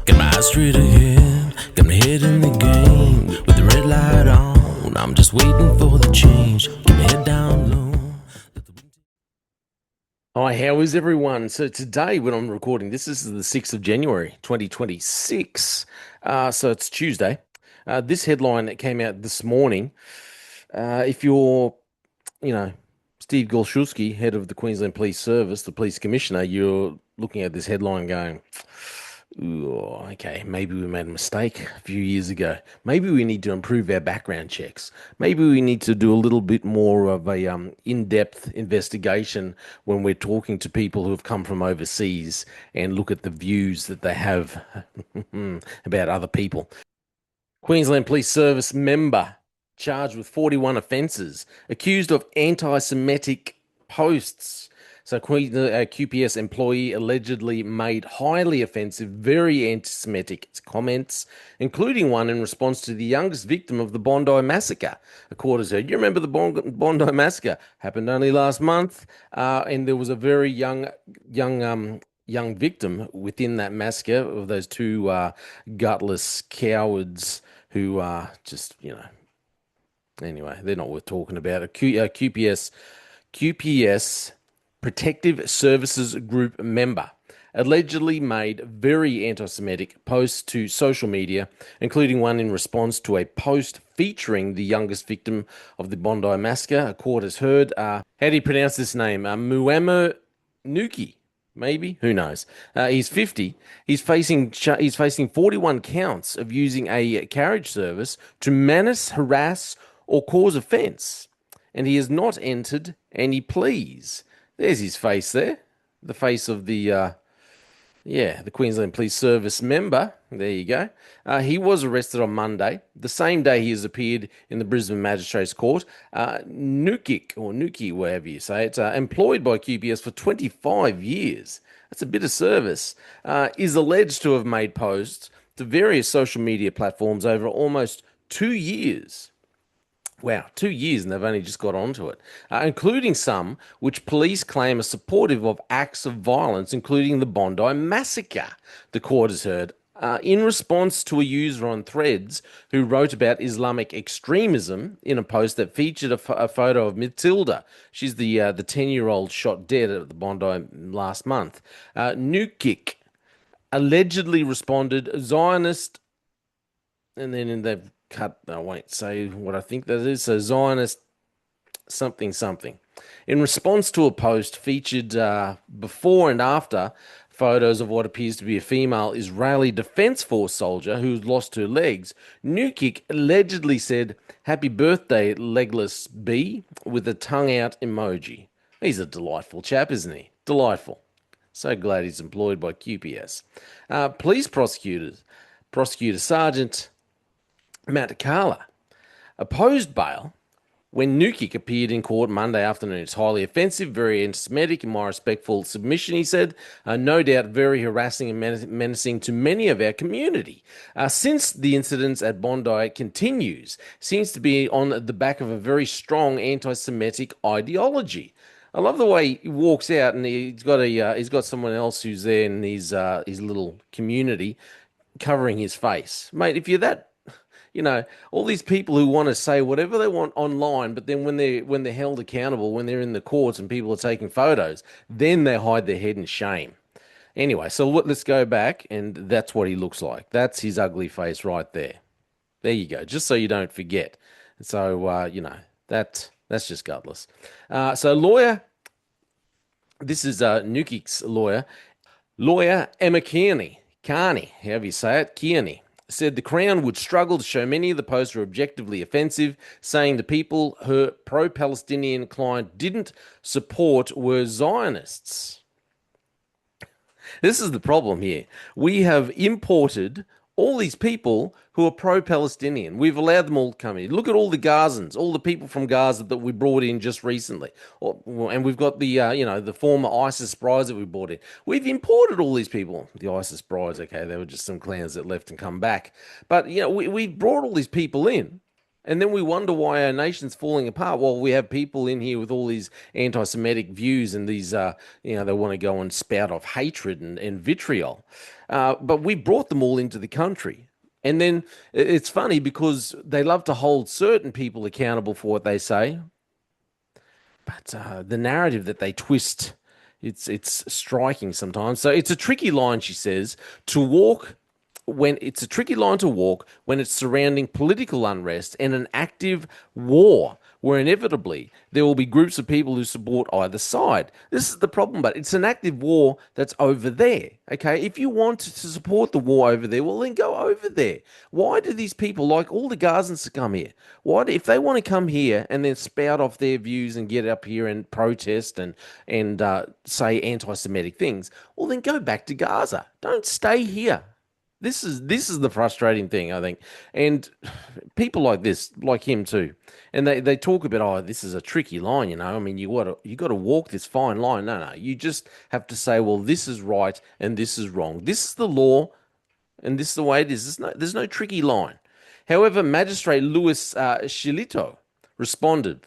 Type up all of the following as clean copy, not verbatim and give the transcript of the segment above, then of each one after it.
Got my eyes straight ahead, got my head in the game. With the red light on, I'm just waiting for the change. Keep my head down low. Hi, how is everyone? So today, when I'm recording this is the 6th of January, 2026. So it's Tuesday. This headline that came out this morning, if you're, you know, Steve Golszewski, head of the Queensland Police Service, the police commissioner, you're looking at this headline going, ooh, okay, maybe we made a mistake a few years ago. Maybe we need to improve our background checks. Maybe we need to do a little bit more of a in-depth investigation when we're talking to people who have come from overseas and look at the views that they have about other people. Queensland Police Service member charged with 41 offences, accused of anti-Semitic posts. So QPS employee allegedly made highly offensive, very anti-Semitic comments, including one in response to the youngest victim of the Bondi massacre. A court has heard. You remember the Bondi massacre? Happened only last month, and there was a very young victim within that massacre of those two gutless cowards who are just, anyway, they're not worth talking about. QPS Protective Services Group member allegedly made very anti-Semitic posts to social media, including one in response to a post featuring the youngest victim of the Bondi massacre. A court has heard. How do you pronounce this name? Muammer Nuki. Maybe, who knows? He's 50. He's facing 41 counts of using a carriage service to menace, harass, or cause offence, and he has not entered any pleas. There's his face there, the face of the Queensland Police Service member. There you go. He was arrested on Monday, the same day he has appeared in the Brisbane Magistrates Court. Nuki, wherever you say it, employed by QPS for 25 years. That's a bit of service. Is alleged to have made posts to various social media platforms over almost 2 years. Wow, 2 years and they've only just got onto it, including some which police claim are supportive of acts of violence, including the Bondi massacre, the court has heard. In response to a user on Threads who wrote about Islamic extremism in a post that featured a photo of Matilda. She's the 10-year-old shot dead at the Bondi last month. Nukik allegedly responded, Zionist, and then they've cut, I won't say what I think that is, so Zionist something something. In response to a post featured before and after photos of what appears to be a female Israeli Defense Force soldier who's lost her legs, Nukik allegedly said, "Happy birthday, legless bee," with a tongue out emoji. He's a delightful chap, isn't he? Delightful. So glad he's employed by QPS. Police prosecutor Sergeant Matt Carla opposed bail when Nukik appeared in court Monday afternoon. It's highly offensive, very anti-Semitic, in my respectful submission, he said. No doubt very harassing and menacing to many of our community. Since the incidents at Bondi continues, seems to be on the back of a very strong anti-Semitic ideology. I love the way he walks out and he's got someone else who's there in his little community covering his face. Mate, if you're that, all these people who want to say whatever they want online, but then when they're held accountable, when they're in the courts and people are taking photos, then they hide their head in shame. Anyway, so let's go back, and that's what he looks like. That's his ugly face right there. There you go, just so you don't forget. So, that's just gutless. So lawyer, this is Nukik's lawyer. Lawyer Emma Kearney, however you say it, Kearney, said the Crown would struggle to show many of the posts were objectively offensive, saying the people her pro-Palestinian client didn't support were Zionists. This is the problem here. We have imported all these people who are pro-Palestinian. We've allowed them all to come in. Look at all the Gazans, all the people from Gaza that we brought in just recently. And we've got the former ISIS brides that we brought in. We've imported all these people. The ISIS brides, okay, they were just some clowns that left and come back. But, we brought all these people in. And then we wonder why our nation's falling apart. Well, we have people in here with all these anti-Semitic views and these, they want to go and spout off hatred and vitriol. But we brought them all into the country. And then it's funny because they love to hold certain people accountable for what they say, but the narrative that they twist, it's striking sometimes. So it's a tricky line, she says, to walk when it's a tricky line to walk when it's surrounding political unrest and an active war, where inevitably there will be groups of people who support either side. This is the problem, but it's an active war that's over there. Okay, if you want to support the war over there, well, then go over there. Why do these people, like all the Gazans, to come here? If they want to come here and then spout off their views and get up here and protest and say anti-Semitic things? Well, then go back to Gaza. Don't stay here. This is the frustrating thing, I think. And people like this, like him too, and they talk about, oh, this is a tricky line, you know. I mean, you got to walk this fine line. No, you just have to say, well, this is right and this is wrong. This is the law, and this is the way it is. There's no tricky line. However, Magistrate Louis Shilito responded.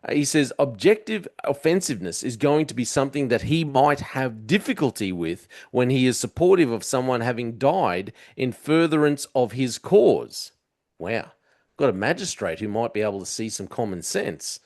He says objective offensiveness is going to be something that he might have difficulty with when he is supportive of someone having died in furtherance of his cause. Wow, got a magistrate who might be able to see some common sense.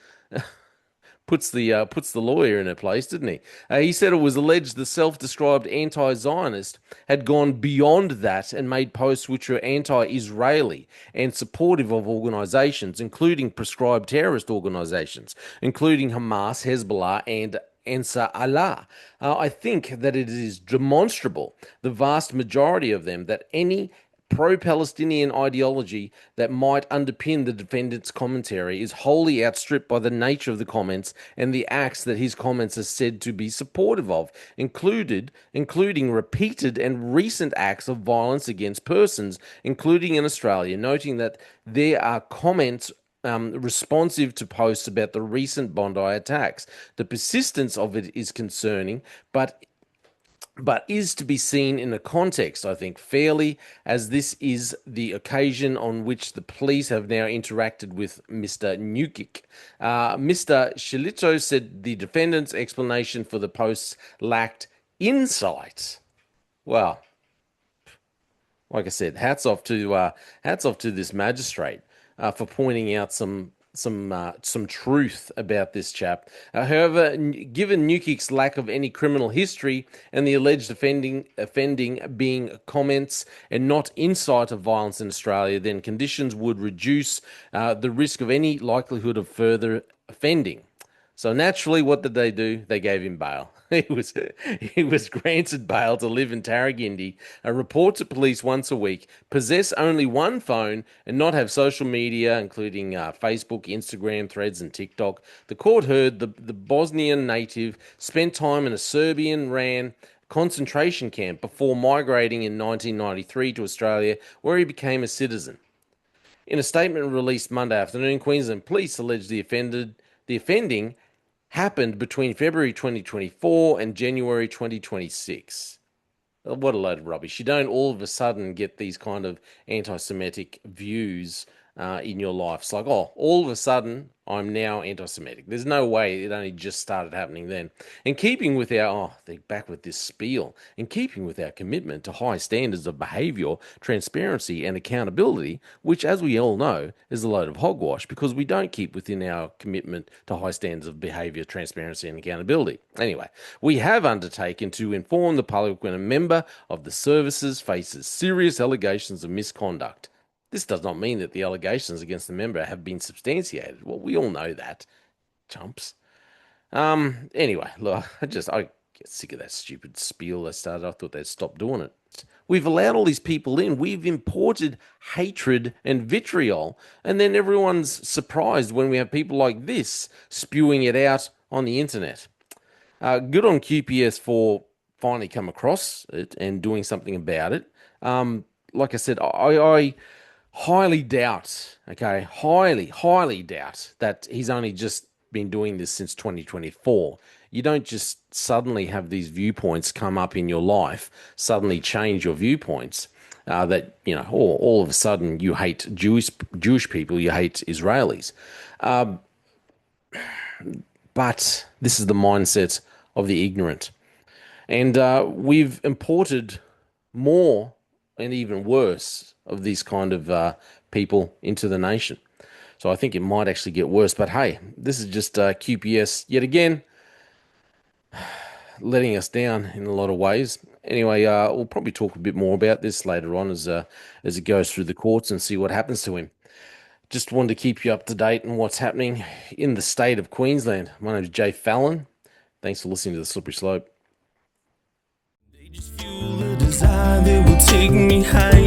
Puts the lawyer in her place, didn't he? He said it was alleged the self-described anti-Zionist had gone beyond that and made posts which were anti-Israeli and supportive of organisations, including prescribed terrorist organisations, including Hamas, Hezbollah, and Ansar Allah. I think that it is demonstrable, the vast majority of them, that any pro-Palestinian ideology that might underpin the defendant's commentary is wholly outstripped by the nature of the comments and the acts that his comments are said to be supportive of, including repeated and recent acts of violence against persons, including in Australia, noting that there are comments responsive to posts about the recent Bondi attacks. The persistence of it is concerning, but is to be seen in a context, I think, fairly, as this is the occasion on which the police have now interacted with Mr. Newkick. Mr. Shilito said the defendant's explanation for the posts lacked insight. Well, like I said, hats off to this magistrate for pointing out some truth about this chap. However, given Newkick's lack of any criminal history and the alleged offending being comments and not insight of violence in Australia, then conditions would reduce the risk of any likelihood of further offending. So naturally, what did they do? They gave him bail. He was granted bail to live in Tarragindi, report to police once a week, possess only one phone, and not have social media, including Facebook, Instagram, Threads, and TikTok. The court heard the Bosnian native spent time in a Serbian-ran concentration camp before migrating in 1993 to Australia, where he became a citizen. In a statement released Monday afternoon, Queensland Police alleged the offending happened between February 2024 and January 2026. What a load of rubbish. You don't all of a sudden get these kind of anti-Semitic views in your life. It's like, oh, all of a sudden, I'm now anti-Semitic. There's no way it only just started happening then. In keeping with they're back with this spiel. In keeping with our commitment to high standards of behaviour, transparency and accountability, which, as we all know, is a load of hogwash because we don't keep within our commitment to high standards of behaviour, transparency and accountability. Anyway, we have undertaken to inform the public when a member of the services faces serious allegations of misconduct. This does not mean that the allegations against the member have been substantiated. Well, we all know that, chumps. Anyway, look, I get sick of that stupid spiel they started. I thought they'd stop doing it. We've allowed all these people in. We've imported hatred and vitriol, and then everyone's surprised when we have people like this spewing it out on the internet. Good on QPS for finally come across it and doing something about it. Like I said, I highly doubt, highly doubt that he's only just been doing this since 2024. You don't just suddenly have these viewpoints come up in your life, suddenly change your viewpoints. that all of a sudden you hate Jewish people, you hate Israelis. But this is the mindset of the ignorant. And we've imported more and even worse of these kind of people into the nation. So I think it might actually get worse. But hey, this is just QPS yet again letting us down in a lot of ways. Anyway, we'll probably talk a bit more about this later on as it goes through the courts and see what happens to him. Just wanted to keep you up to date on what's happening in the state of Queensland. My name is Jay Fallon. Thanks for listening to The Slippery Slope. They just fuel a desire that will take me higher.